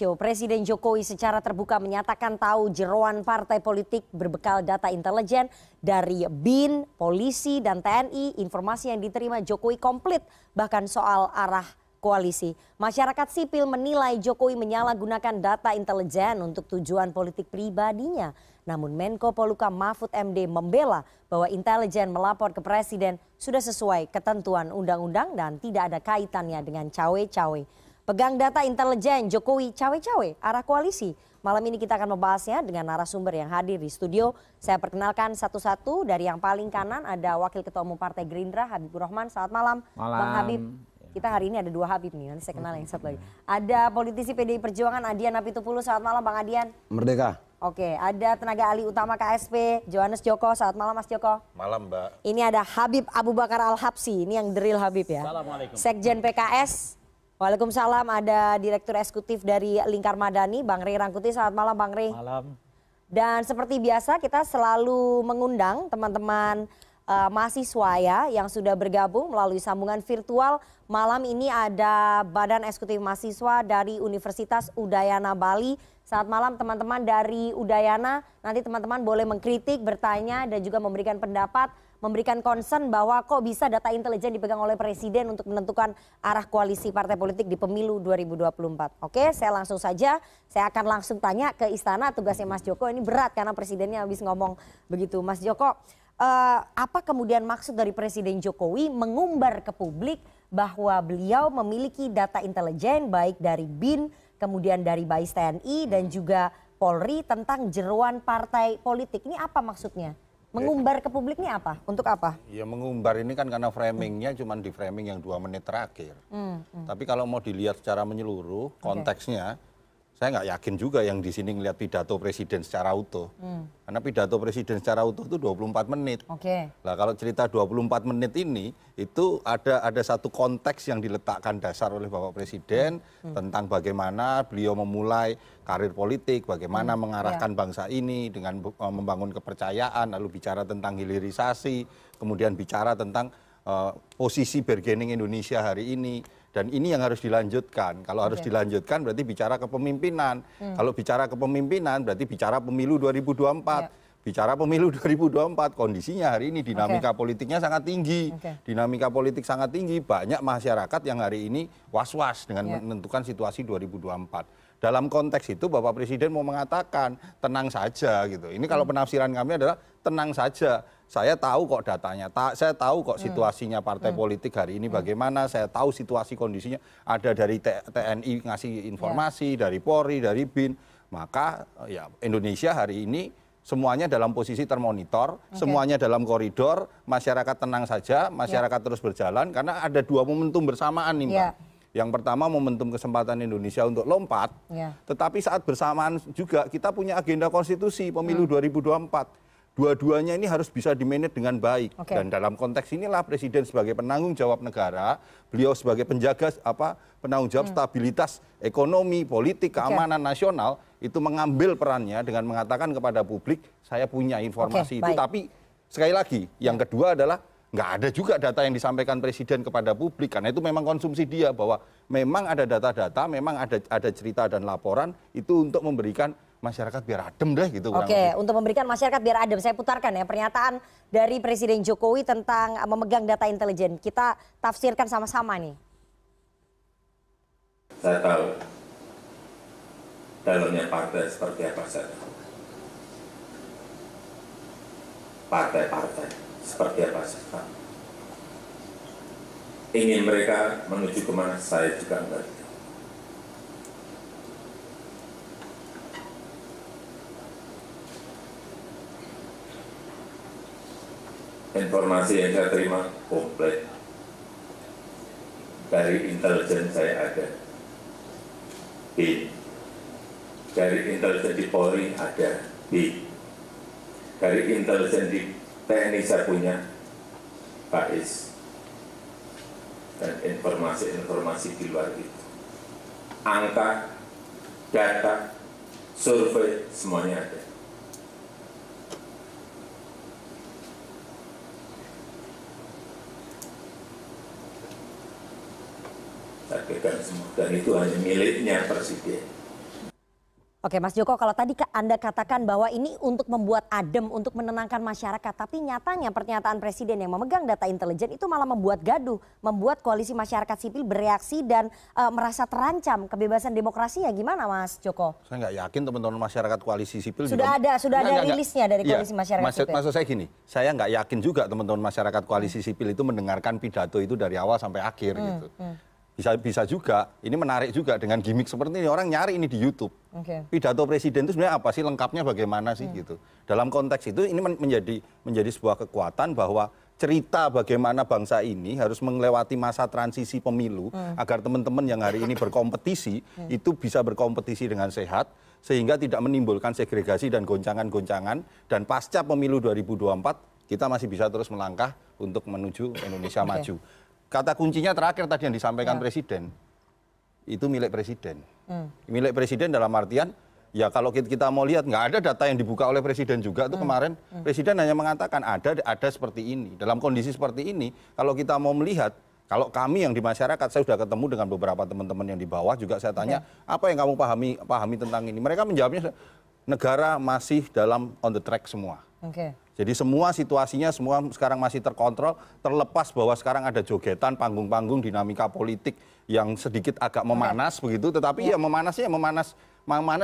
Tejo, Presiden Jokowi secara terbuka menyatakan tahu jeroan partai politik berbekal data intelijen dari BIN, polisi, dan TNI. Informasi yang diterima Jokowi komplit, bahkan soal arah koalisi. Masyarakat sipil menilai Jokowi menyalahgunakan data intelijen untuk tujuan politik pribadinya. Namun Menko Polhukam Mahfud MD membela bahwa intelijen melapor ke Presiden sudah sesuai ketentuan undang-undang dan tidak ada kaitannya dengan cawe-cawe. Pegang data intelijen, Jokowi cawe-cawe arah koalisi. Malam ini kita akan membahasnya dengan narasumber yang hadir di studio. Saya perkenalkan satu-satu. Dari yang paling kanan ada Wakil Ketua Umum Partai Gerindra, Habibur Rahman. Selamat malam, Bang Habib. Kita hari ini ada dua Habib nih, nanti saya kenal yang satu lagi. Ada politisi PDI Perjuangan Adian Apitupulu. Selamat malam Bang Adian. Merdeka. Oke, ada tenaga ahli utama KSP, Johannes Joko. Selamat malam Mas Joko. Malam Mbak. Ini ada Habib Abu Bakar Al-Habsyi, ini yang deril Habib ya. Assalamualaikum. Sekjen PKS. Waalaikumsalam, ada Direktur Eksekutif dari Lingkar Madani, Bang Rey Rangkuti. Selamat malam Bang Rey. Malam. Dan seperti biasa kita selalu mengundang teman-teman mahasiswa ya yang sudah bergabung melalui sambungan virtual. Malam ini ada Badan Eksekutif Mahasiswa dari Universitas Udayana Bali. Selamat malam teman-teman dari Udayana. Nanti teman-teman boleh mengkritik, bertanya dan juga memberikan pendapat, memberikan concern bahwa kok bisa data intelijen dipegang oleh Presiden untuk menentukan arah koalisi partai politik di pemilu 2024. Oke, saya langsung saja, saya akan langsung tanya ke Istana. Tugasnya Mas Joko ini berat karena Presidennya habis ngomong begitu. Mas Joko, apa kemudian maksud dari Presiden Jokowi mengumbar ke publik bahwa beliau memiliki data intelijen baik dari BIN, kemudian dari BAIS TNI dan juga Polri tentang jeroan partai politik. Ini apa maksudnya? Mengumbar ke publik ini apa? Untuk apa? Ya mengumbar ini kan karena framingnya cuma di framing yang 2 menit terakhir. Tapi kalau mau dilihat secara menyeluruh konteksnya, saya nggak yakin juga yang di sini ngelihat pidato Presiden secara utuh. Karena pidato Presiden secara utuh itu 24 menit. Nah kalau cerita 24 menit ini, itu ada satu konteks yang diletakkan dasar oleh Bapak Presiden tentang bagaimana beliau memulai karir politik, bagaimana mengarahkan bangsa ini dengan membangun kepercayaan, lalu bicara tentang hilirisasi, kemudian bicara tentang posisi bargaining Indonesia hari ini. Dan ini yang harus dilanjutkan. Kalau harus dilanjutkan berarti bicara kepemimpinan. Kalau bicara kepemimpinan berarti bicara pemilu 2024. Bicara pemilu 2024, kondisinya hari ini dinamika politiknya sangat tinggi. Dinamika politik sangat tinggi, banyak masyarakat yang hari ini was-was dengan menentukan situasi 2024. Dalam konteks itu Bapak Presiden mau mengatakan tenang saja gitu. Ini kalau penafsiran kami adalah tenang saja. Saya tahu kok datanya, saya tahu kok situasinya partai politik hari ini bagaimana, saya tahu situasi kondisinya, ada dari TNI ngasih informasi, dari Polri, dari BIN. Maka ya Indonesia hari ini semuanya dalam posisi termonitor, semuanya dalam koridor, masyarakat tenang saja, masyarakat terus berjalan karena ada 2 momentum bersamaan nih Mbak. Yang pertama momentum kesempatan Indonesia untuk lompat, tetapi saat bersamaan juga kita punya agenda konstitusi pemilu 2024. Dua-duanya ini harus bisa dimanage dengan baik. Dan dalam konteks inilah Presiden sebagai penanggung jawab negara, beliau sebagai penjaga penanggung jawab stabilitas ekonomi, politik, keamanan nasional, itu mengambil perannya dengan mengatakan kepada publik, saya punya informasi itu. Tapi sekali lagi, yang kedua adalah nggak ada juga data yang disampaikan Presiden kepada publik. Karena itu memang konsumsi dia, bahwa memang ada data-data, memang ada cerita dan laporan, itu untuk memberikan masyarakat biar adem deh gitu. Untuk memberikan masyarakat biar adem. Saya putarkan ya pernyataan dari Presiden Jokowi tentang memegang data intelijen. Kita tafsirkan sama-sama nih. Saya tahu dalamnya partai seperti apa saya tahu. Partai-partai seperti apa saya tahu. Ingin mereka menuju kemana saya juga enggak tahu. Informasi yang saya terima komplit. Dari intelijen saya ada BIN. Dari intelijen di Polri ada BIN. Dari intelijen di TNI saya punya BAIS. Dan informasi-informasi di luar itu. Angka, data, survei, semuanya ada. Saya pegang semua, dan itu hanya miliknya Presiden. Oke Mas Joko, kalau tadi Anda katakan bahwa ini untuk membuat adem, untuk menenangkan masyarakat. Tapi nyatanya pernyataan Presiden yang memegang data intelijen itu malah membuat gaduh. Membuat koalisi masyarakat sipil bereaksi dan merasa terancam kebebasan demokrasi ya. Gimana Mas Joko? Saya nggak yakin teman-teman masyarakat koalisi sipil sudah ada rilisnya dari koalisi masyarakat sipil. Maksud saya gini, saya nggak yakin juga teman-teman masyarakat koalisi sipil itu mendengarkan pidato itu dari awal sampai akhir gitu. Bisa juga, ini menarik juga dengan gimmick seperti ini, orang nyari ini di YouTube. Pidato presiden itu sebenarnya apa sih, lengkapnya bagaimana sih gitu. Dalam konteks itu ini menjadi sebuah kekuatan bahwa cerita bagaimana bangsa ini harus melewati masa transisi pemilu agar teman-teman yang hari ini berkompetisi itu bisa berkompetisi dengan sehat sehingga tidak menimbulkan segregasi dan goncangan-goncangan, dan pasca pemilu 2024 kita masih bisa terus melangkah untuk menuju Indonesia maju. Kata kuncinya terakhir tadi yang disampaikan Presiden, itu milik Presiden. Milik Presiden dalam artian, ya kalau kita mau lihat, nggak ada data yang dibuka oleh Presiden juga tuh kemarin. Presiden hanya mengatakan ada seperti ini. Dalam kondisi seperti ini, kalau kita mau melihat, kalau kami yang di masyarakat, saya sudah ketemu dengan beberapa teman-teman yang di bawah, juga saya tanya, apa yang kamu pahami tentang ini? Mereka menjawabnya, negara masih dalam on the track semua. Jadi semua situasinya semua sekarang masih terkontrol, terlepas bahwa sekarang ada jogetan, panggung-panggung, dinamika politik yang sedikit agak memanas begitu, tetapi ya memanasnya memanas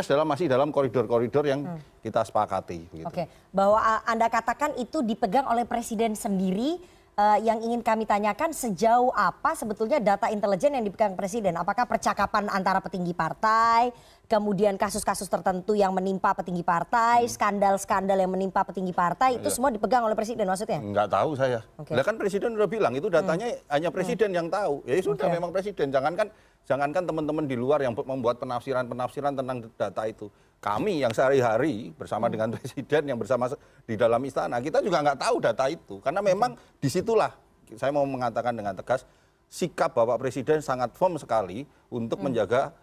masih dalam koridor-koridor yang kita sepakati. Begitu. Bahwa Anda katakan itu dipegang oleh Presiden sendiri. Yang ingin kami tanyakan, sejauh apa sebetulnya data intelijen yang dipegang Presiden? Apakah percakapan antara petinggi partai, kemudian kasus-kasus tertentu yang menimpa petinggi partai, skandal-skandal yang menimpa petinggi partai, itu semua dipegang oleh Presiden maksudnya? Enggak tahu saya. Lah kan Presiden udah bilang itu datanya hanya Presiden yang tahu. Ya sudah memang Presiden. Jangankan teman-teman di luar yang membuat penafsiran tentang data itu. Kami yang sehari-hari bersama dengan Presiden yang bersama di dalam istana, kita juga nggak tahu data itu. Karena memang disitulah saya mau mengatakan dengan tegas, sikap Bapak Presiden sangat firm sekali untuk menjaga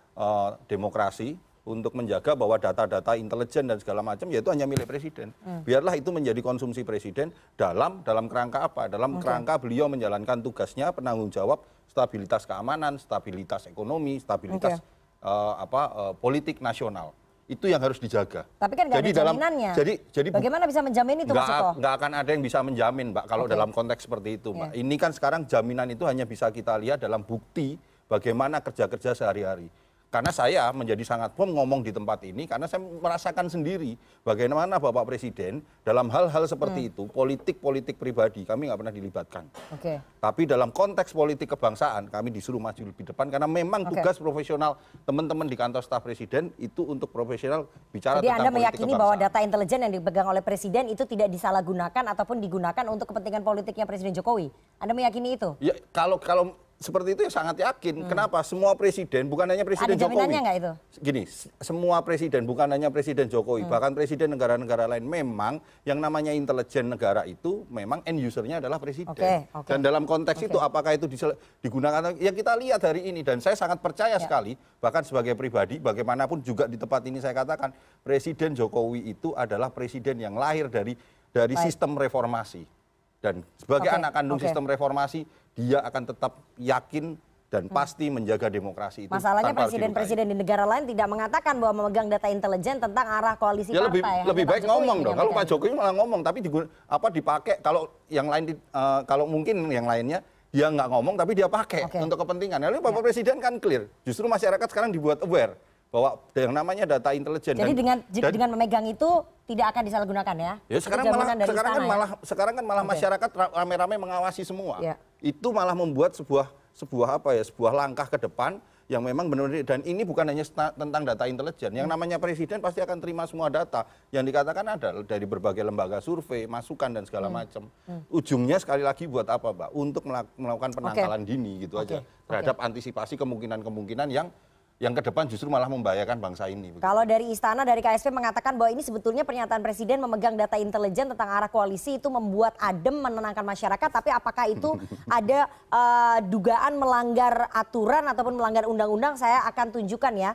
demokrasi, untuk menjaga bahwa data-data intelijen dan segala macam yaitu hanya milik Presiden. Biarlah itu menjadi konsumsi Presiden dalam kerangka apa? Dalam kerangka beliau menjalankan tugasnya, penanggung jawab stabilitas keamanan, stabilitas ekonomi, stabilitas politik nasional. Itu yang harus dijaga. Tapi kan nggak ada jaminannya. Jadi bagaimana bisa menjamin itu Mas Joko? Nggak akan ada yang bisa menjamin, Mbak, kalau dalam konteks seperti itu, Mbak. Ini kan sekarang jaminan itu hanya bisa kita lihat dalam bukti bagaimana kerja-kerja sehari-hari. Karena saya menjadi sangat firm ngomong di tempat ini karena saya merasakan sendiri bagaimana Bapak Presiden dalam hal-hal seperti itu, politik pribadi kami nggak pernah dilibatkan. Tapi dalam konteks politik kebangsaan kami disuruh maju lebih depan karena memang tugas profesional teman-teman di kantor staf Presiden itu untuk profesional bicara Jadi tentang Anda politik meyakini kebangsaan. bahwa data intelijen yang dipegang oleh Presiden itu tidak disalahgunakan ataupun digunakan untuk kepentingan politiknya Presiden Jokowi? Anda meyakini itu? Ya kalau seperti itu ya sangat yakin. Kenapa? Semua presiden, bukan hanya Presiden Jokowi. Ada jaminannya nggak itu? Gini, semua presiden, bukan hanya Presiden Jokowi, bahkan presiden negara-negara lain, memang yang namanya intelijen negara itu memang end usernya adalah presiden. Dan dalam konteks itu apakah itu digunakan? Ya kita lihat hari ini, dan saya sangat percaya sekali, bahkan sebagai pribadi, bagaimanapun juga di tempat ini saya katakan, Presiden Jokowi itu adalah presiden yang lahir dari sistem reformasi. Dan sebagai anak kandung sistem reformasi, dia akan tetap yakin dan pasti menjaga demokrasi itu. Masalahnya presiden-presiden di negara lain tidak mengatakan bahwa memegang data intelijen tentang arah koalisi partai. Lebih baik ngomong dong. Kalau Pak Jokowi malah ngomong, tapi dipakai. Kalau yang lain, kalau mungkin yang lainnya dia nggak ngomong, tapi dia pakai untuk kepentingan. Lalu Bapak Presiden kan clear. Justru masyarakat sekarang dibuat aware bahwa yang namanya data intelijen. Jadi dengan memegang itu tidak akan disalahgunakan ya? Ya sekarang kan malah masyarakat rame-rame mengawasi semua. Itu malah membuat sebuah langkah ke depan yang memang benar-benar, dan ini bukan hanya tentang data intelijen. Yang namanya presiden pasti akan terima semua data yang dikatakan ada dari berbagai lembaga survei, masukan dan segala macam. Ujungnya sekali lagi buat apa, Mbak? Untuk melakukan penangkalan dini gitu aja terhadap antisipasi kemungkinan-kemungkinan yang ke depan justru malah membahayakan bangsa ini. Kalau dari istana, dari KSP mengatakan bahwa ini sebetulnya pernyataan Presiden memegang data intelijen tentang arah koalisi itu membuat adem, menenangkan masyarakat. Tapi apakah itu ada dugaan melanggar aturan ataupun melanggar undang-undang? Saya akan tunjukkan ya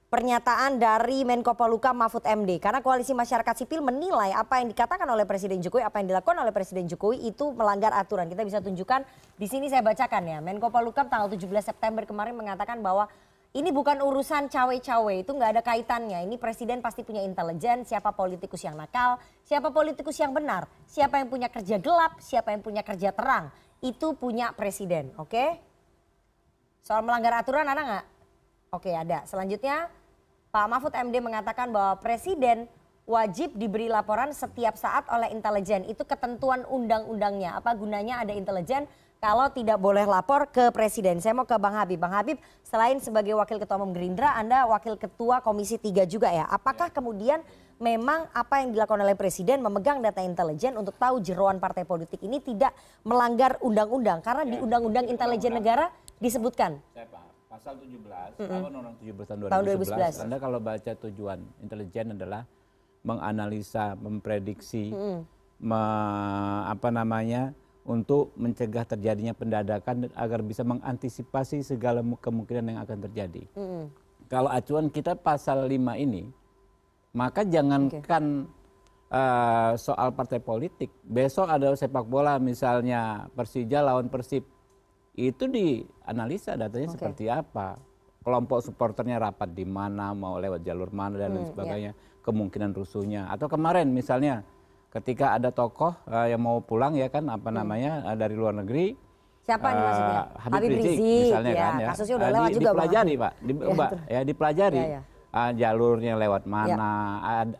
pernyataan dari Menko Polhukam Mahfud MD. Karena koalisi masyarakat sipil menilai apa yang dikatakan oleh Presiden Jokowi, apa yang dilakukan oleh Presiden Jokowi itu melanggar aturan. Kita bisa tunjukkan di sini, saya bacakan ya. Menko Polhukam tanggal 17 September kemarin mengatakan bahwa ini bukan urusan cawe-cawe, itu nggak ada kaitannya. Ini presiden pasti punya intelijen, siapa politikus yang nakal, siapa politikus yang benar, siapa yang punya kerja gelap, siapa yang punya kerja terang. Itu punya presiden, oke? Soal melanggar aturan ada nggak? Oke, ada. Selanjutnya Pak Mahfud MD mengatakan bahwa presiden wajib diberi laporan setiap saat oleh intelijen. Itu ketentuan undang-undangnya. Apa gunanya ada intelijen kalau tidak boleh lapor ke presiden? Saya mau ke Bang Habib. Bang Habib, selain sebagai Wakil Ketua Umum Gerindra, Anda Wakil Ketua Komisi 3 juga ya. Apakah kemudian memang apa yang dilakukan oleh presiden memegang data intelijen untuk tahu jeroan partai politik ini tidak melanggar undang-undang? Karena di Undang-Undang Intelijen Negara disebutkan. Saya paham. Pasal 17, Undang-Undang 17 Tahun 2011. 2011. Anda kalau baca tujuan intelijen adalah menganalisa, memprediksi, untuk mencegah terjadinya pendadakan agar bisa mengantisipasi segala kemungkinan yang akan terjadi. Kalau acuan kita pasal 5 ini, maka jangankan soal partai politik, besok ada sepak bola misalnya Persija lawan Persib, itu dianalisa datanya seperti apa, kelompok supporternya rapat di mana, mau lewat jalur mana dan lain sebagainya, kemungkinan rusuhnya. Atau kemarin misalnya ketika ada tokoh yang mau pulang ya kan dari luar negeri, siapa nih maksudnya? Habib Rizik misalnya ya, kan ya, kasusnya udah lewat juga dipelajari Pak, dipelajari Ya. Jalurnya lewat mana,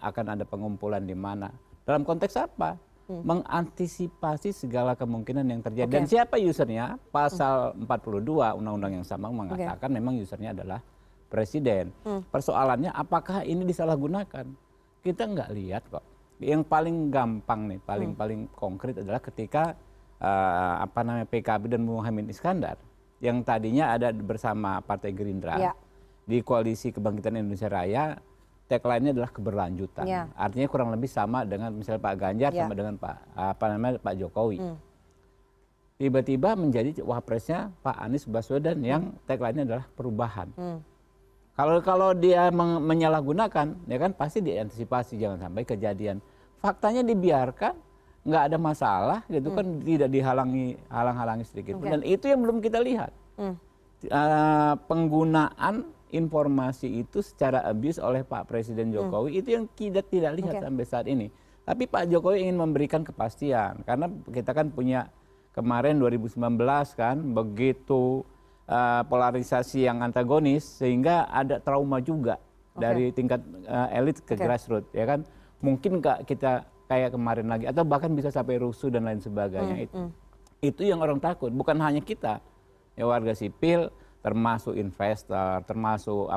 akan ada pengumpulan di mana. Dalam konteks apa? Mengantisipasi segala kemungkinan yang terjadi. Dan siapa usernya? Pasal 42 undang-undang yang sama mengatakan memang usernya adalah presiden. Persoalannya apakah ini disalahgunakan? Kita nggak lihat kok. Yang paling gampang nih, paling konkret adalah ketika PKB dan Muhaimin Iskandar yang tadinya ada bersama Partai Gerindra di Koalisi Kebangkitan Indonesia Raya. Tagline-nya adalah keberlanjutan. Artinya kurang lebih sama dengan misalnya Pak Ganjar sama dengan Pak Jokowi. Tiba-tiba menjadi wapresnya Pak Anies Baswedan yang tagline-nya adalah perubahan. Kalau dia menyalahgunakan, ya kan pasti diantisipasi jangan sampai kejadian. Faktanya dibiarkan, nggak ada masalah, gitu kan tidak halang-halangi sedikit. Dan itu yang belum kita lihat. Penggunaan informasi itu secara abuse oleh Pak Presiden Jokowi itu yang kita tidak lihat sampai saat ini. Tapi Pak Jokowi ingin memberikan kepastian karena kita kan punya kemarin 2019 kan begitu polarisasi yang antagonis sehingga ada trauma juga dari tingkat elit ke grassroots ya kan. Mungkin nggak kita kayak kemarin lagi atau bahkan bisa sampai rusuh dan lain sebagainya. Itu yang orang takut, bukan hanya kita ya warga sipil, termasuk investor, termasuk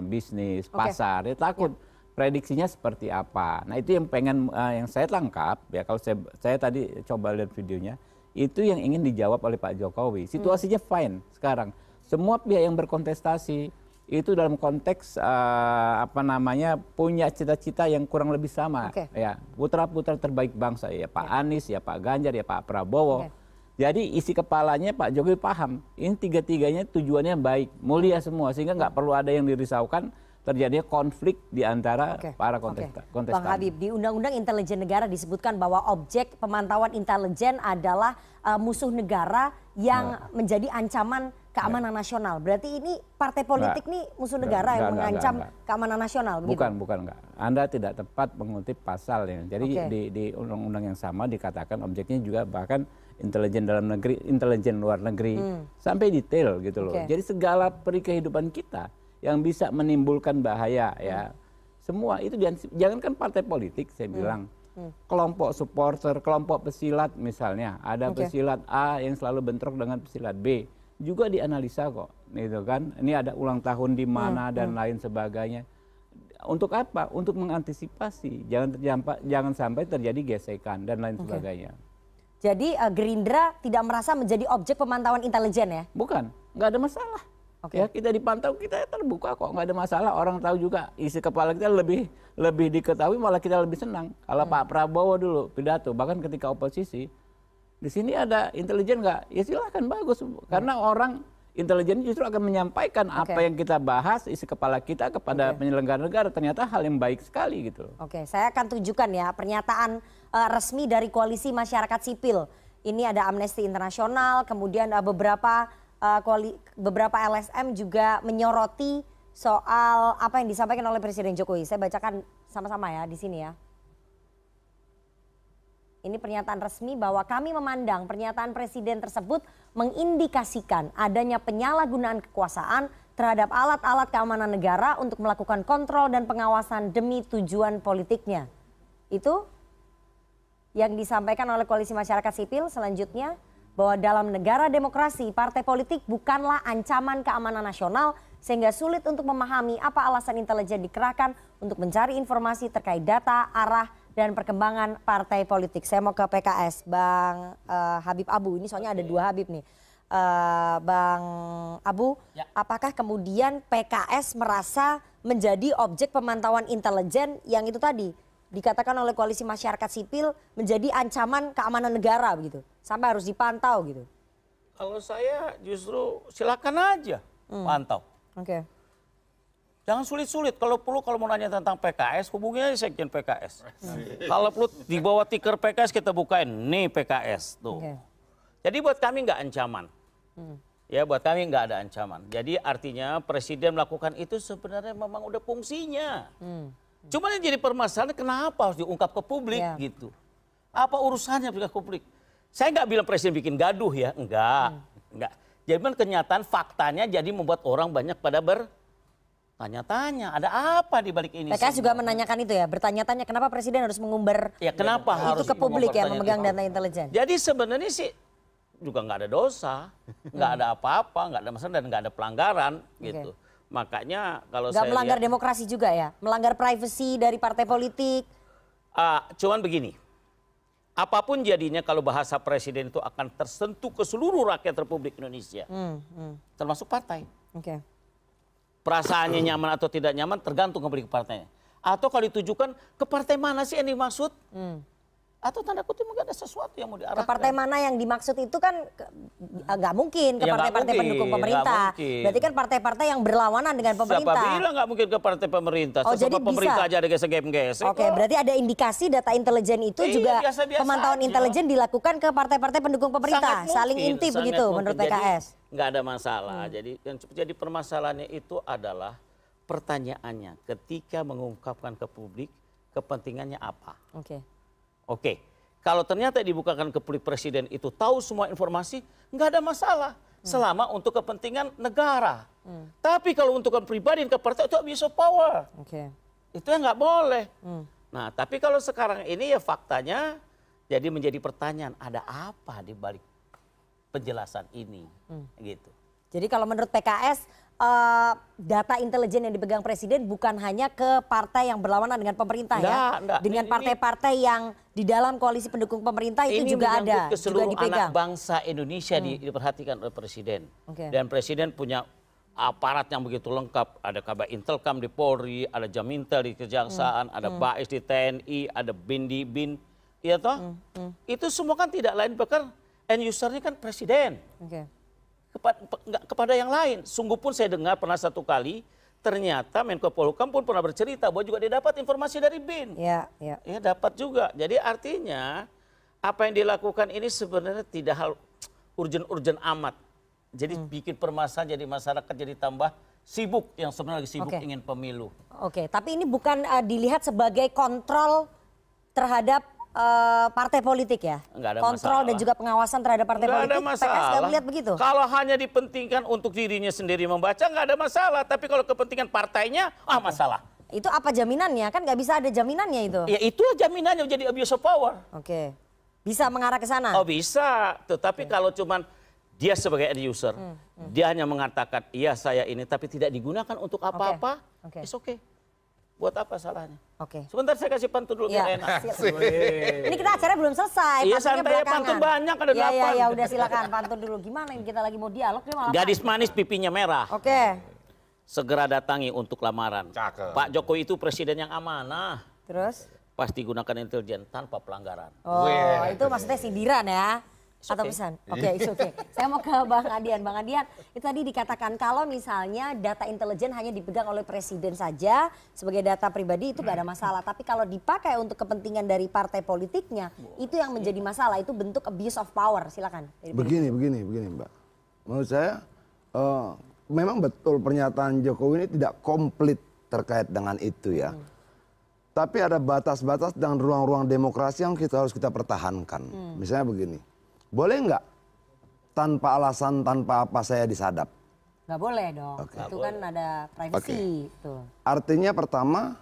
bisnis, pasar, dia takut prediksinya seperti apa. Nah itu yang yang saya tangkap ya kalau saya tadi coba lihat videonya, itu yang ingin dijawab oleh Pak Jokowi. Situasinya fine sekarang. Semua pihak yang berkontestasi itu dalam konteks punya cita-cita yang kurang lebih sama. Ya putra-putra terbaik bangsa ya Pak Anies, ya Pak Ganjar, ya Pak Prabowo. Jadi isi kepalanya Pak Jokowi paham, ini tiga-tiganya tujuannya baik, mulia semua, sehingga nggak perlu ada yang dirisaukan terjadinya konflik di antara para kontestan. Bang Habib, di Undang-Undang Intelijen Negara disebutkan bahwa objek pemantauan intelijen adalah musuh negara yang menjadi ancaman keamanan nasional. Berarti ini partai politik nih musuh negara yang mengancam keamanan nasional, begitu? Bukan. Anda tidak tepat mengutip pasalnya. Jadi di undang-undang yang sama dikatakan objeknya juga bahkan intelijen dalam negeri, intelijen luar negeri, sampai detail gitu loh. Jadi segala peri kehidupan kita yang bisa menimbulkan bahaya ya, semua itu jangankan partai politik, saya bilang kelompok supporter, kelompok pesilat misalnya, ada pesilat A yang selalu bentrok dengan pesilat B, juga dianalisa kok, gitu kan. Ini ada ulang tahun di mana dan lain sebagainya. Untuk apa? Untuk mengantisipasi, jangan sampai terjadi gesekan dan lain sebagainya. Jadi Gerindra tidak merasa menjadi objek pemantauan intelijen ya? Bukan, nggak ada masalah. Ya kita dipantau, kita terbuka kok, nggak ada masalah. Orang tahu juga isi kepala kita lebih diketahui, malah kita lebih senang. Kalau Pak Prabowo dulu pidato, bahkan ketika oposisi, di sini ada intelijen nggak? Ya silahkan, bagus. Karena orang intelijen justru akan menyampaikan apa yang kita bahas isi kepala kita kepada penyelenggara negara. Ternyata hal yang baik sekali gitu. Saya akan tunjukkan ya pernyataan resmi dari Koalisi Masyarakat Sipil. Ini ada Amnesty Internasional, kemudian beberapa beberapa LSM juga menyoroti soal apa yang disampaikan oleh Presiden Jokowi. Saya bacakan sama-sama ya di sini ya. Ini pernyataan resmi bahwa kami memandang pernyataan Presiden tersebut mengindikasikan adanya penyalahgunaan kekuasaan terhadap alat-alat keamanan negara untuk melakukan kontrol dan pengawasan demi tujuan politiknya. Itu yang disampaikan oleh Koalisi Masyarakat Sipil. Selanjutnya, bahwa dalam negara demokrasi, partai politik bukanlah ancaman keamanan nasional sehingga sulit untuk memahami apa alasan intelijen dikerahkan untuk mencari informasi terkait data, arah, dan perkembangan partai politik. Saya mau ke PKS, Bang Habib Abu. Ini soalnya ada dua Habib nih. Bang Abu, ya. Apakah kemudian PKS merasa menjadi objek pemantauan intelijen yang itu tadi dikatakan oleh Koalisi Masyarakat Sipil menjadi ancaman keamanan negara begitu, sampai harus dipantau gitu? Kalau saya justru silakan aja pantau. Oke. Jangan sulit-sulit. Kalau perlu, kalau mau nanya tentang PKS, hubungi aja Sekjen PKS. Kalau perlu di bawah tiker PKS kita bukain, nih PKS tuh. Okay. Jadi buat kami nggak ancaman. Ya buat kami nggak ada ancaman. Jadi artinya Presiden melakukan itu sebenarnya memang udah fungsinya. Cuma yang jadi permasalahan kenapa harus diungkap ke publik gitu. Apa urusannya ke publik? Saya nggak bilang Presiden bikin gaduh ya, enggak. Jadi kenyataan faktanya jadi membuat orang banyak pada bertanya-tanya, ada apa di balik ini? PKS juga menanyakan itu ya, bertanya-tanya kenapa Presiden harus mengumbar kenapa harus itu ke publik ya, memegang data intelijen. Jadi sebenarnya sih juga nggak ada dosa, nggak ada apa-apa, nggak ada masalah dan nggak ada pelanggaran gitu. Makanya kalau saya melanggar lihat, demokrasi juga ya, melanggar privasi dari partai politik. Cuman begini, apapun jadinya kalau bahasa Presiden itu akan tersentuh ke seluruh rakyat Republik Indonesia, termasuk partai. Perasaannya nyaman atau tidak nyaman tergantung kembali ke partainya. Atau kalau ditujukan ke partai mana sih yang dimaksud? Atau tanda kutip mungkin ada sesuatu yang mau diarahkan. Ke partai mana yang dimaksud itu kan nggak mungkin ke partai-partai pendukung pemerintah. Berarti kan partai-partai yang berlawanan dengan pemerintah. Siapa bilang nggak mungkin ke partai pemerintah? Jadi pemerintah aja ada gesek-gesek. Oke, berarti ada indikasi data intelijen itu juga pemantauan intelijen dilakukan ke partai-partai pendukung pemerintah. Saling intip begitu menurut PKS. Nggak ada masalah. Jadi yang jadi permasalahannya itu adalah pertanyaannya ketika mengungkapkan ke publik kepentingannya apa. Oke, kalau ternyata dibukakan ke publik Presiden itu tahu semua informasi, nggak ada masalah. Selama untuk kepentingan negara. Tapi kalau untuk pribadi ke partai itu abuse of power. Itu yang nggak boleh. Nah, tapi kalau sekarang ini ya faktanya jadi menjadi pertanyaan, ada apa di balik penjelasan ini? Gitu. Jadi kalau menurut PKS, data intelijen yang dipegang Presiden bukan hanya ke partai yang berlawanan dengan pemerintah dengan partai-partai yang di dalam koalisi pendukung pemerintah itu juga ada, ke seluruh juga dipegang. Anak bangsa Indonesia diperhatikan oleh Presiden. Dan Presiden punya aparat yang begitu lengkap, ada Kabar Intelkam di Polri, ada Jamintel di Kejaksaan, ada Bais di TNI, ada BIN di BIN, iya toh? Itu semua kan tidak lain bahkan end usernya kan Presiden. Kepada yang lain. Sungguh pun saya dengar pernah satu kali ternyata Menko Polhukam pun pernah bercerita bahwa juga dia dapat informasi dari BIN. Ya dapat juga. Jadi artinya apa yang dilakukan ini sebenarnya tidak hal urgen-urgen amat. Jadi bikin permasalahan jadi masyarakat jadi tambah sibuk yang sebenarnya lagi sibuk ingin pemilu. Tapi ini bukan dilihat sebagai kontrol terhadap partai politik ya? Enggak ada kontrol masalah. Dan juga pengawasan terhadap partai enggak politik. Ada masalah. PKS nggak melihat begitu? Kalau hanya dipentingkan untuk dirinya sendiri membaca nggak ada masalah. Tapi kalau kepentingan partainya, masalah. Itu apa jaminannya? Kan nggak bisa ada jaminannya itu. Ya itu jaminannya jadi abuse of power. Bisa mengarah ke sana? Oh bisa. Tetapi kalau cuman dia sebagai end user, dia hanya mengatakan iya saya ini, tapi tidak digunakan untuk apa-apa, it's okay. Buat apa salahnya? Sebentar saya kasih pantun dulu biar enak. Ini kita acara belum selesai. Iya santai, pantun banyak ada 8. Ya udah silakan pantun dulu. Gimana ini kita lagi mau dialog dia malah. Gadis manis pipinya merah. Segera datangi untuk lamaran. Pak Jokowi itu presiden yang amanah. Terus? Pasti gunakan intelijen tanpa pelanggaran. Itu maksudnya sindiran ya? Atau pesan? It's okay. Saya mau ke Bang Adian. Bang Adian, itu tadi dikatakan kalau misalnya data intelijen hanya dipegang oleh Presiden saja sebagai data pribadi itu gak ada masalah. Tapi kalau dipakai untuk kepentingan dari partai politiknya, itu yang menjadi masalah. Itu bentuk abuse of power. Silakan. Begini Mbak. Menurut saya Memang betul pernyataan Jokowi ini tidak komplit terkait dengan itu ya. Tapi ada batas-batas dan ruang-ruang demokrasi yang harus kita pertahankan. Misalnya begini, boleh nggak tanpa alasan, tanpa apa saya disadap? Nggak boleh dong, itu kan ada privacy. Artinya pertama,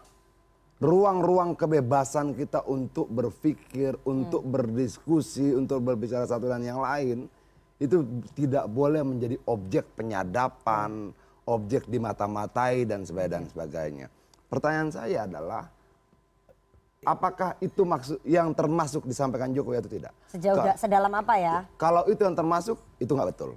ruang-ruang kebebasan kita untuk berpikir, untuk berdiskusi, untuk berbicara satu dan yang lain, itu tidak boleh menjadi objek penyadapan, objek dimata-matai dan sebagainya. Pertanyaan saya adalah, apakah itu maksud yang termasuk disampaikan Jokowi atau tidak? Sedalam apa ya? Kalau itu yang termasuk, itu nggak betul.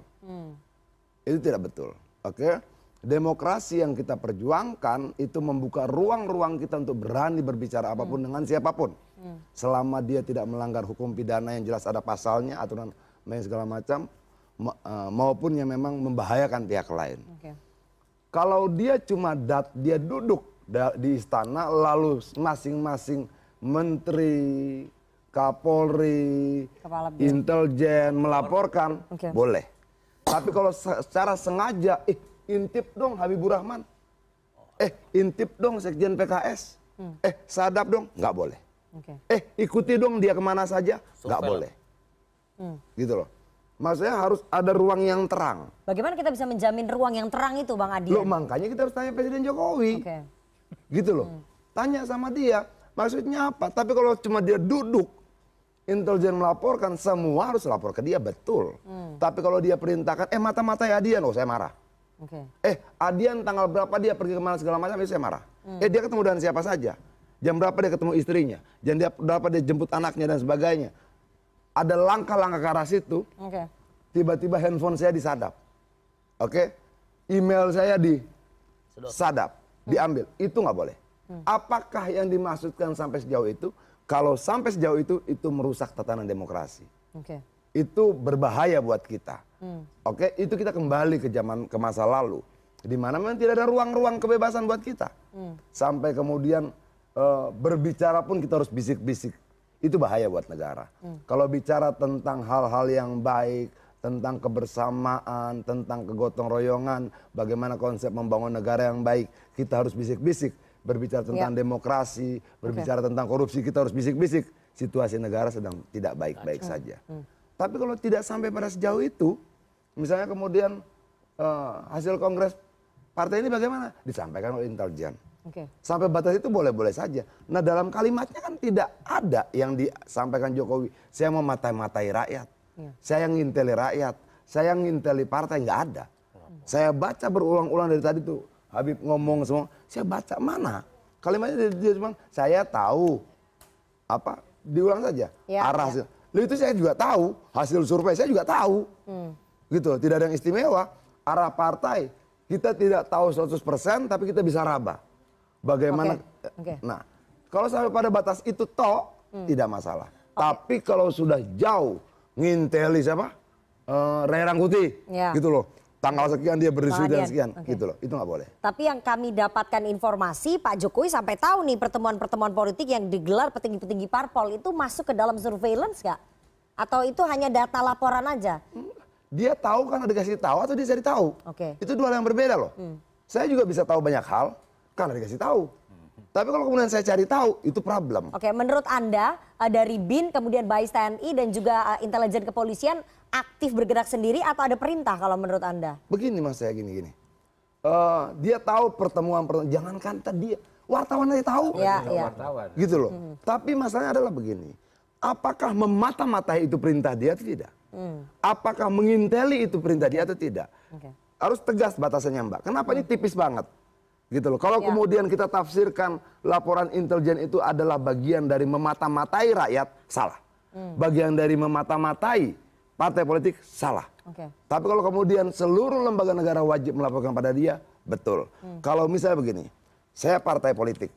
Itu tidak betul. Oke? Demokrasi yang kita perjuangkan itu membuka ruang-ruang kita untuk berani berbicara apapun dengan siapapun. Selama dia tidak melanggar hukum pidana yang jelas ada pasalnya, aturan segala macam, maupun yang memang membahayakan pihak lain. Kalau dia cuma dia duduk di istana lalu masing-masing menteri, Kapolri, intelijen melaporkan, boleh. Tapi kalau secara sengaja, intip dong Habibur Rahman, intip dong Sekjen PKS, sadap dong, nggak boleh. Ikuti dong dia kemana saja, nggak boleh. Gitu loh. Maksudnya harus ada ruang yang terang. Bagaimana kita bisa menjamin ruang yang terang itu, Bang Adian? Loh, makanya kita harus tanya Presiden Jokowi. Gitu loh. Tanya sama dia, maksudnya apa? Tapi kalau cuma dia duduk, intelijen melaporkan, semua harus lapor ke dia, betul. Tapi kalau dia perintahkan, mata-matai Adian, saya marah. Adian tanggal berapa dia pergi kemana segala macam, itu saya marah. Dia ketemu dengan siapa saja. Jam berapa dia ketemu istrinya. Jam berapa dia jemput anaknya dan sebagainya. Ada langkah-langkah ke arah situ. Tiba-tiba handphone saya disadap. Email saya disadap, diambil. Itu nggak boleh. Apakah yang dimaksudkan sampai sejauh itu? Kalau sampai sejauh itu merusak tatanan demokrasi. Itu berbahaya buat kita. Itu kita kembali ke masa lalu, di mana memang tidak ada ruang-ruang kebebasan buat kita. Sampai kemudian berbicara pun kita harus bisik-bisik. Itu bahaya buat negara. Kalau bicara tentang hal-hal yang baik, tentang kebersamaan, tentang kegotong royongan, bagaimana konsep membangun negara yang baik, kita harus bisik-bisik. Berbicara tentang demokrasi, berbicara tentang korupsi, kita harus bisik-bisik. Situasi negara sedang tidak baik-baik saja. Tapi kalau tidak sampai pada sejauh itu, misalnya kemudian hasil kongres partai ini bagaimana? Disampaikan oleh intelijen. Sampai batas itu boleh-boleh saja. Nah, dalam kalimatnya kan tidak ada yang disampaikan Jokowi, saya mau matai-matai rakyat, saya nginteli rakyat, saya nginteli partai, nggak ada. Saya baca berulang-ulang dari tadi tuh, Habib ngomong semua, saya baca mana? Kalimatnya dia cuma, saya tahu, diulang saja, arah hasil. Lalu itu saya juga tahu, hasil survei saya juga tahu. Gitu, tidak ada yang istimewa. Arah partai, kita tidak tahu 100%, tapi kita bisa raba. Bagaimana? Nah, kalau sampai pada batas itu tidak masalah. Tapi kalau sudah jauh, nginteli siapa? Ray Rangkuti, gitu loh. Tanggal sekian dia berdiskusi dan sekian, gitu loh. Itu nggak boleh. Tapi yang kami dapatkan informasi, Pak Jokowi sampai tahu nih pertemuan-pertemuan politik yang digelar petinggi-petinggi parpol itu masuk ke dalam surveillance nggak? Atau itu hanya data laporan aja? Dia tahu karena dikasih tahu atau dia cari tahu. Itu dua hal yang berbeda loh. Saya juga bisa tahu banyak hal karena dikasih tahu. Tapi kalau kemudian saya cari tahu, itu problem. Menurut Anda dari BIN, kemudian BAIS TNI dan juga intelijen kepolisian aktif bergerak sendiri atau ada perintah kalau menurut Anda? Begini mas saya gini. Dia tahu pertemuan, jangankan tadi wartawan aja tahu. Wartawan. Gitu loh. Tapi masalahnya adalah begini. Apakah memata-matai itu perintah dia atau tidak? Apakah menginteli itu perintah dia atau tidak? Harus tegas batasannya Mbak. Kenapa ini tipis banget? Gitu loh. Kalau kemudian kita tafsirkan laporan intelijen itu adalah bagian dari memata-matai rakyat, salah. Bagian dari memata-matai partai politik, salah. Tapi kalau kemudian seluruh lembaga negara wajib melaporkan pada dia, betul. Kalau misalnya begini, saya partai politik,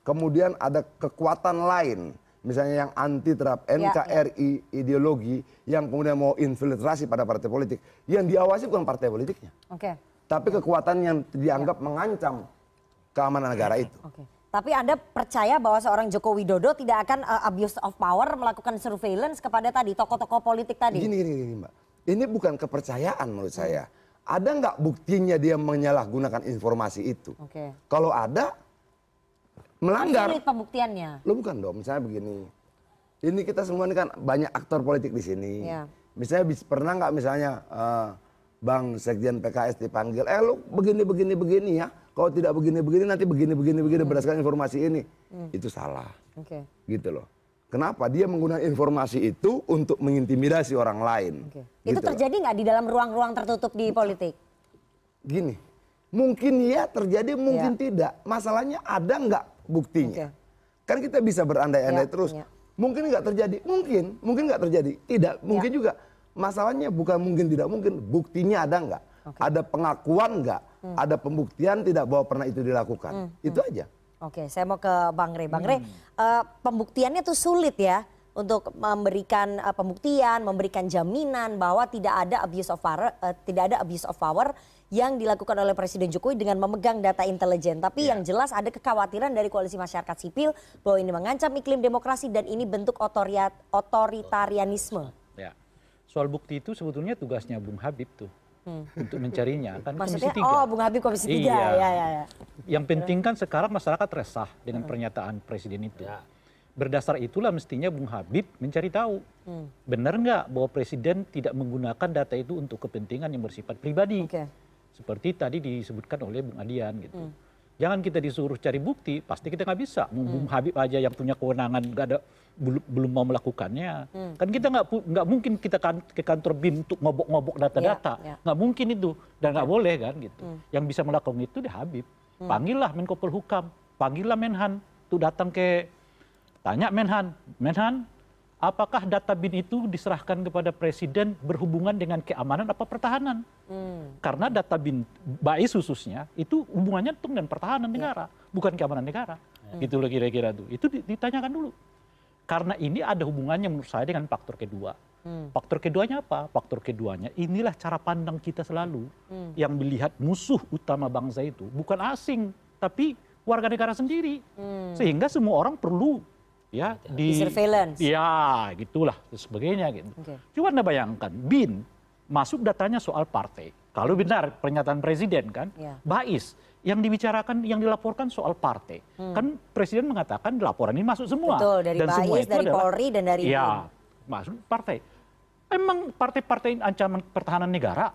kemudian ada kekuatan lain, misalnya yang anti terhadap NKRI ideologi, yang kemudian mau infiltrasi pada partai politik, yang diawasi bukan partai politiknya. Tapi kekuatan yang dianggap mengancam keamanan negara itu. Tapi Anda percaya bahwa seorang Joko Widodo tidak akan abuse of power melakukan surveillance kepada tadi tokoh-tokoh politik tadi? Gini Mbak, ini bukan kepercayaan menurut saya. ada nggak buktinya dia menyalahgunakan informasi itu? Kalau ada, melanggar. Sulit pembuktiannya. Lo bukan dong, misalnya begini. Ini kita semua ini kan banyak aktor politik di sini. Misalnya pernah nggak misalnya Bang Sekjen PKS dipanggil, lo begini ya. Kalau tidak begini nanti begini berdasarkan informasi ini. Itu salah. Gitu loh. Kenapa? Dia menggunakan informasi itu untuk mengintimidasi orang lain. Itu Gitu terjadi nggak di dalam ruang-ruang tertutup di politik? Gini, mungkin ya terjadi, mungkin tidak. Masalahnya ada nggak buktinya? Kan kita bisa berandai-andai terus. Mungkin nggak terjadi, mungkin nggak terjadi. Tidak, mungkin juga. Masalahnya bukan mungkin tidak mungkin, buktinya ada nggak? Ada pengakuan nggak? Ada pembuktian tidak bahwa pernah itu dilakukan? Itu aja. Oke, saya mau ke Bang Rey. Bang Rey, pembuktiannya tuh sulit ya untuk memberikan pembuktian, memberikan jaminan bahwa tidak ada abuse of power yang dilakukan oleh Presiden Jokowi dengan memegang data intelijen. Tapi yang jelas ada kekhawatiran dari koalisi masyarakat sipil bahwa ini mengancam iklim demokrasi dan ini bentuk otoritarianisme. Ya. Soal bukti itu sebetulnya tugasnya Bung Habib tuh. Untuk mencarinya kan. Maksudnya, Komisi 3. Bung Habib Komisi 3. Iya. Yang penting kan sekarang masyarakat resah dengan pernyataan Presiden itu. Berdasar itulah mestinya Bung Habib mencari tahu. Benar nggak bahwa Presiden tidak menggunakan data itu untuk kepentingan yang bersifat pribadi. Seperti tadi disebutkan oleh Bung Adian gitu. Jangan kita disuruh cari bukti, pasti kita nggak bisa. Bung Habib aja yang punya kewenangan belum mau melakukannya. Kan kita nggak mungkin kita ke kantor BIN untuk ngobok-ngobok data-data. Nggak mungkin itu dan nggak boleh kan gitu. Yang bisa melakukan itu di Habib. Panggillah Menko Polhukam, panggillah Menhan, tuh datang tanya Menhan, apakah data BIN itu diserahkan kepada Presiden berhubungan dengan keamanan apa pertahanan? Karena data BIN BAIS khususnya itu hubungannya dengan pertahanan negara, bukan keamanan negara. Gitu loh kira-kira tuh. Itu ditanyakan dulu. Karena ini ada hubungannya menurut saya dengan faktor kedua. Faktor keduanya apa? Faktor keduanya inilah cara pandang kita selalu yang melihat musuh utama bangsa itu bukan asing, tapi warga negara sendiri. Sehingga semua orang perlu ya di surveillance. Ya, gitulah sebagainya gitu. Coba Anda bayangkan BIN masuk datanya soal partai. Kalau benar pernyataan Presiden kan, BAIS yang dibicarakan, yang dilaporkan soal partai. Kan Presiden mengatakan laporan ini masuk semua. Betul, dari dan BAIS, semua itu dari Polri, dan dari BIN. Ya, masuk partai. Emang partai-partai ancaman pertahanan negara?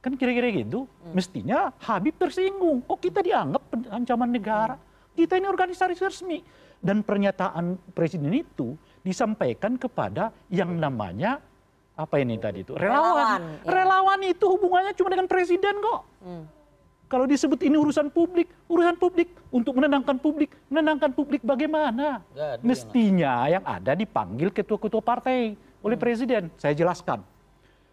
Kan kira-kira gitu. Mestinya Habib tersinggung. Kok kita dianggap ancaman negara? Kita ini organisasi resmi. Dan pernyataan Presiden itu disampaikan kepada yang namanya apa ini tadi itu relawan. Relawan itu hubungannya cuma dengan Presiden kok. Kalau disebut ini urusan publik untuk menenangkan publik bagaimana? Mestinya yang ada dipanggil ketua-ketua partai oleh Presiden. Saya jelaskan.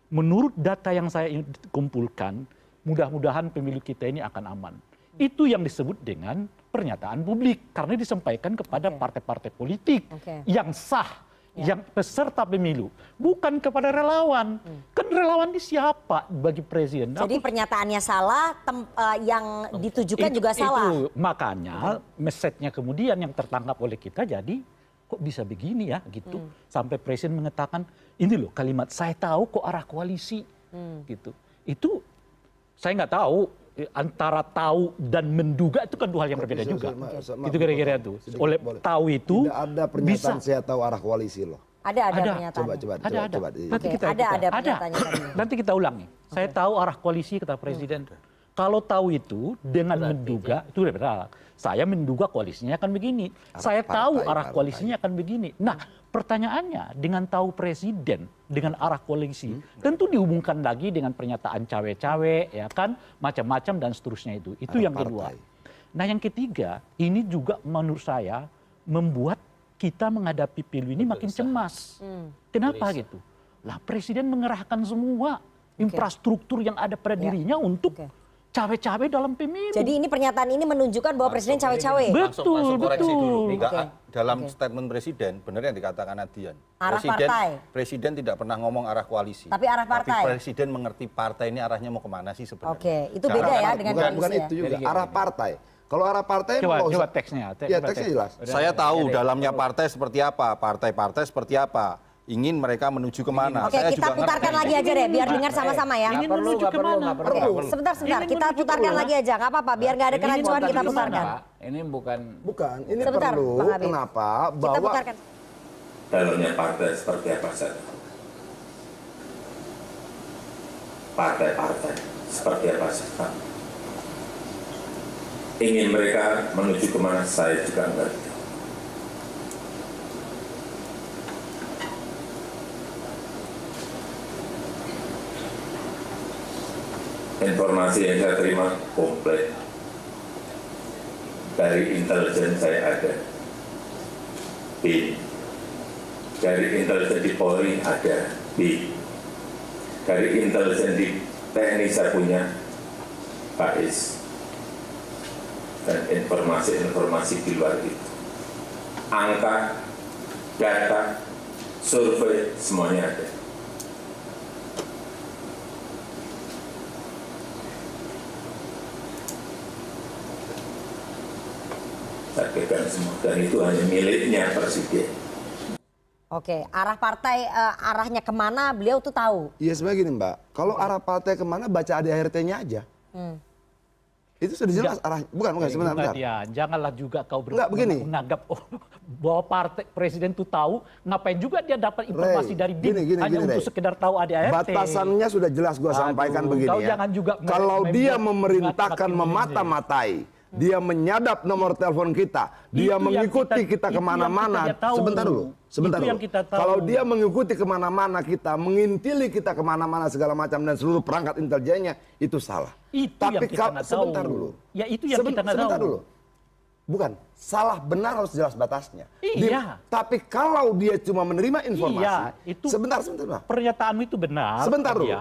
Menurut data yang saya kumpulkan, mudah-mudahan pemilu kita ini akan aman. Itu yang disebut dengan pernyataan publik karena disampaikan kepada partai-partai politik yang sah, yang peserta pemilu, bukan kepada relawan. Kan relawan ini siapa bagi Presiden? Jadi pernyataannya salah, yang ditujukan juga salah. Itu makanya message-nya kemudian yang tertangkap oleh kita jadi kok bisa begini ya gitu. Sampai Presiden mengatakan ini loh kalimat saya tahu kok arah koalisi gitu. Itu saya nggak tahu. Antara tahu dan menduga itu kan dua hal yang berbeda juga. Itu kira-kira itu. Oleh tahu itu tidak ada pernyataan bisa. Saya tahu arah koalisi loh. Ada pernyataan. Coba. Nanti kita ulangi. Saya tahu arah koalisi kata Presiden. Kalau tahu itu dengan menduga itu berbeda. Saya menduga koalisinya akan begini. Saya tahu arah koalisinya akan begini. Nah, pertanyaannya dengan tahu Presiden dengan arah koalisi tentu dihubungkan lagi dengan pernyataan cawe-cawe ya kan macam-macam dan seterusnya itu yang kedua. Nah yang ketiga ini juga menurut saya membuat kita menghadapi pilu ini makin cemas. Kenapa gitu? Lah Presiden mengerahkan semua infrastruktur yang ada pada dirinya untuk cawe-cawe dalam pemilu. Jadi ini pernyataan ini menunjukkan bahwa Presiden cawe-cawe. Betul. Dalam statement Presiden, benar yang dikatakan Adian. Arah partai. Presiden tidak pernah ngomong arah koalisi. Tapi arah partai. Tapi Presiden mengerti partai ini arahnya mau kemana sih sebenarnya. Itu beda ya dengan koalisi. Bukan itu juga, arah partai. Kalau arah partai coba teksnya. Ya teksnya jelas. Saya tahu dalamnya partai seperti apa, partai-partai seperti apa. ingin mereka menuju kemana. Oke, kita putarkan lagi aja deh, biar dengar sama-sama ya. Nggak perlu, nggak perlu. Sebentar, kita putarkan lagi aja, nggak apa-apa, biar nggak ada kerancuan kita putarkan. Ini bukan. Ini Sebentar, perlu. Bang Habib. Kenapa? Kita Bahwa putarkan. Dalamnya partai seperti apa saja. Partai-partai seperti apa saja. Ingin mereka menuju kemana, saya juga enggak. Informasi yang saya terima komplit. Dari intelijen saya ada. B. Dari intelijen di Polri ada. B. Dari intelijen di TNI saya punya Pak Is. Dan informasi-informasi di luar itu. Angka, data, survei, semuanya ada. Saya pegang semua, dan itu hanya miliknya Presiden. Oke, arah partai arahnya kemana beliau tuh tahu. Iya sebenarnya gini Mbak, kalau arah partai kemana baca ADART-nya aja. Itu sudah jelas arah, bukan sebentar. Ya, janganlah juga kau begini. menganggap bahwa partai presiden itu tahu, ngapain juga dia dapat informasi dari BIN hanya untuk sekedar tahu ADART. Batasannya sudah jelas gua sampaikan begini ya. Jangan juga kalau dia memerintahkan memata-matai, dia menyadap nomor telepon kita, dia mengikuti kita kemana-mana. Sebentar dulu. Kalau dia mengikuti kemana-mana kita, mengintili kita kemana-mana segala macam dan seluruh perangkat intelijennya, itu salah. Tapi sebentar dulu. Ya itu yang kita sebentar tahu. dulu. Bukan, salah benar harus jelas batasnya. Iya. Tapi kalau dia cuma menerima informasi, itu sebentar. Pernyataanmu itu benar. Sebentar dulu.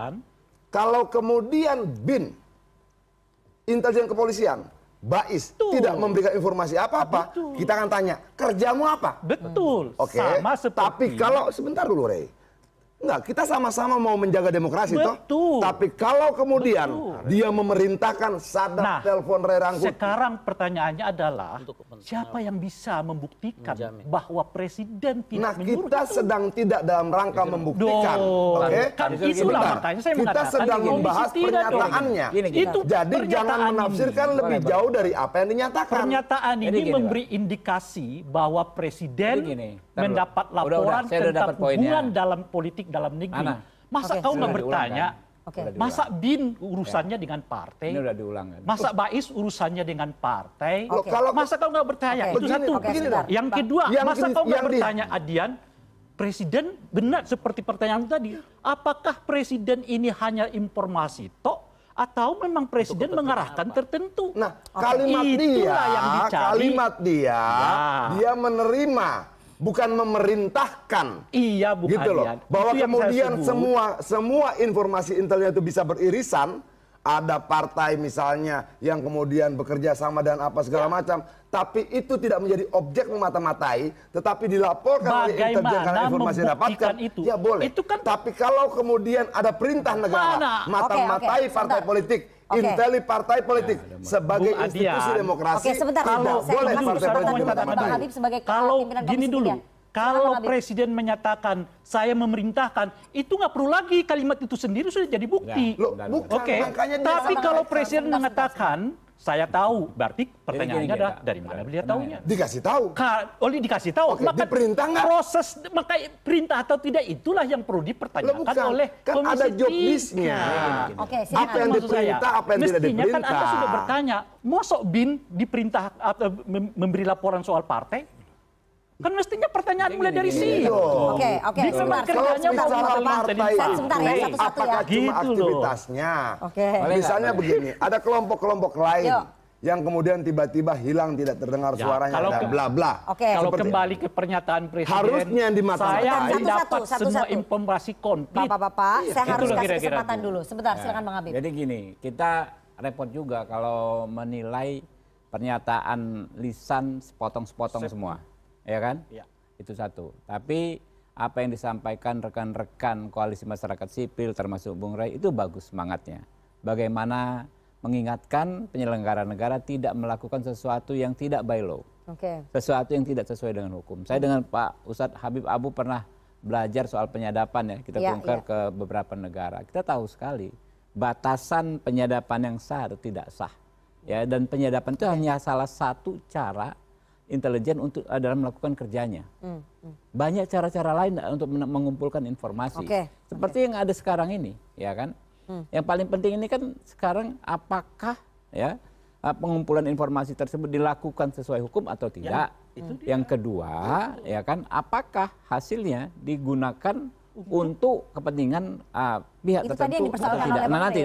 Kalau kemudian BIN, intelijen kepolisian, Bais tidak memberikan informasi apa-apa, kita akan tanya, kerjamu apa? Betul. Oke. Sama seperti. Tapi kalau sebentar dulu, Rey. Enggak, kita sama-sama mau menjaga demokrasi toh. Tapi kalau kemudian dia memerintahkan sadap telepon Rey Rangkuti. Sekarang pertanyaannya adalah siapa yang bisa membuktikan bahwa presiden tidak menyuruh kita sedang tidak dalam rangka membuktikan. Oke? Kan itulah makanya saya mengatakan kita sedang membahas pernyataannya. Jadi jangan menafsirkan lebih jauh dari apa yang dinyatakan. Pernyataan ini memberi indikasi bahwa presiden mendapat laporan tentang hubungan dalam politik dalam negeri. Masa kau nggak bertanya? Masa BIN urusannya dengan partai? Ini udah diulang kan? Masa Bais urusannya dengan partai? Kalau masa kau nggak bertanya? Itu satu. Yang kedua, masa kau nggak bertanya, Adian? Presiden benar seperti pertanyaan tadi. Apakah presiden ini hanya informasi toh? Atau memang presiden mengarahkan tertentu? Nah, kalimat dia menerima. Bukan memerintahkan. Iya, bukan. Gitu loh. Bahwa kemudian semua informasi intelnya itu bisa beririsan. Ada partai misalnya yang kemudian bekerja sama dan apa segala macam. Tapi itu tidak menjadi objek memata-matai. Tetapi dilaporkan oleh intelijen karena informasi dapatkan. Ya boleh. Tapi kalau kemudian ada perintah negara mata-matai partai politik. Inteli partai politik sebagai institusi demokrasi. Oke, sebentar. Boleh partai politik mata-matai. Kalau gini dulu, kalau presiden menyatakan saya memerintahkan, itu nggak perlu lagi kalimat itu sendiri sudah jadi bukti. Oke. Tapi kalau presiden mengatakan saya tahu, berarti pertanyaannya adalah dari mana beliau tahunya? Dikasih tahu. Oleh dikasih tahu. Maka diperintah nggak? Proses maka perintah atau tidak itulah yang perlu dipertanyakan oleh kan Komisi ada job list-nya. Oke, apa yang diperintah, apa yang tidak diperintah. Mestinya kan Anda sudah bertanya, mosok BIN diperintah atau memberi laporan soal partai? Kan mestinya pertanyaan mulai dari sini. Oke, sebentar. Sebentar ya, satu-satu ya. Apakah cuma aktivitasnya? Misalnya begini, ada kelompok-kelompok lain yang kemudian tiba-tiba hilang, tidak terdengar suaranya, dan bla bla. Kalau kembali ke pernyataan presiden, harusnya yang dimatakan. Saya dapat semua informasi komplit. Bapak-bapak, saya harus kasih kesempatan dulu. Sebentar, silakan Bang Habib. Jadi gini, kita repot juga kalau menilai pernyataan lisan sepotong-sepotong semua. Ya kan? Ya. Itu satu. Tapi apa yang disampaikan rekan-rekan koalisi masyarakat sipil termasuk Bung Rey itu bagus semangatnya. Bagaimana mengingatkan penyelenggara negara tidak melakukan sesuatu yang tidak by law. Sesuatu yang tidak sesuai dengan hukum. Saya dengan Pak Ustadz Habib Abu pernah belajar soal penyadapan ya, kita bongkar ke beberapa negara. Kita tahu sekali batasan penyadapan yang sah atau tidak sah. Ya, dan penyadapan itu hanya salah satu cara intelijen untuk dalam melakukan kerjanya. Banyak cara-cara lain untuk mengumpulkan informasi. Seperti yang ada sekarang ini, ya kan? Yang paling penting ini kan sekarang apakah ya pengumpulan informasi tersebut dilakukan sesuai hukum atau tidak? Yang kedua, ya kan, apakah hasilnya digunakan untuk kepentingan pihak itu tertentu atau tidak? Nah, nanti.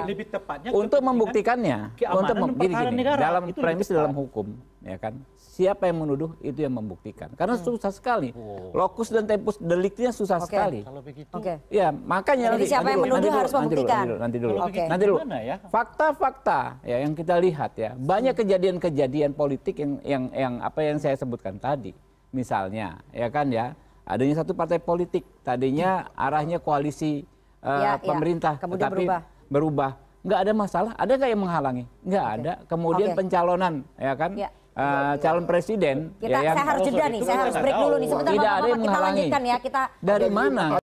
Lebih tepatnya untuk membuktikannya, untuk gini, dalam premis dalam hukum, ya kan, siapa yang menuduh itu yang membuktikan. Karena susah sekali, lokus dan tempus deliktinya susah sekali. Kalau begitu, ya makanya jadi siapa yang menuduh harus membuktikan. Nanti dulu. Fakta-fakta ya yang kita lihat ya, banyak kejadian-kejadian politik yang apa yang saya sebutkan tadi, misalnya, ya kan ya. Adanya satu partai politik, tadinya arahnya koalisi pemerintah, kemudian tetapi berubah. Nggak ada masalah, ada nggak yang menghalangi? Nggak ada. Kemudian pencalonan, ya kan, calon presiden. Saya harus jeda nih, saya harus break dulu nih. Sebentar, tidak ada yang kita menghalangi. lanjutkan ya. Dari mana?